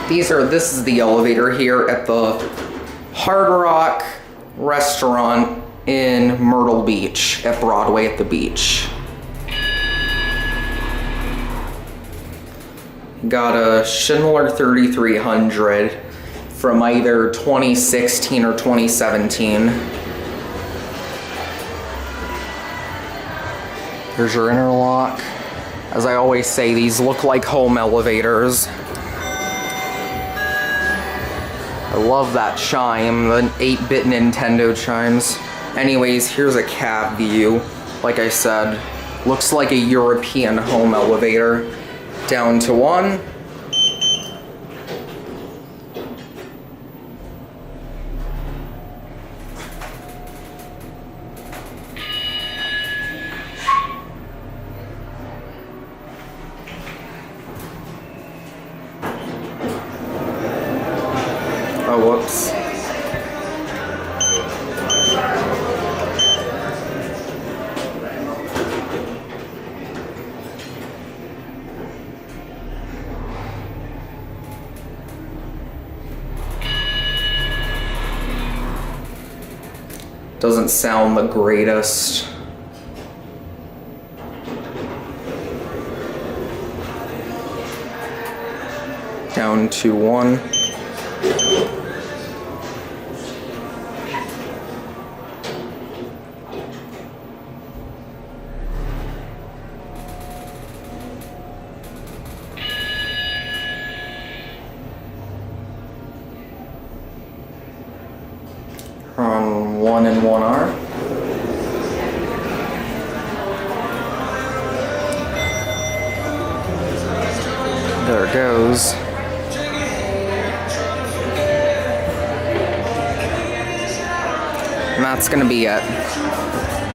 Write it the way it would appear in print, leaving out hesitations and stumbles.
This is the elevator here at the Hard Rock restaurant in Myrtle Beach at Broadway at the beach. Got a Schindler 3300 from either 2016 or 2017. Here's your interlock. As I always say, these look like home elevators. I love that chime, the 8-bit Nintendo chimes. Anyways, here's a cab view. Like I said, looks like a European home elevator. Down to 1. Oh, whoops. Doesn't sound the greatest. Down to 1. On 1 and 1R. There it goes. And that's gonna be it.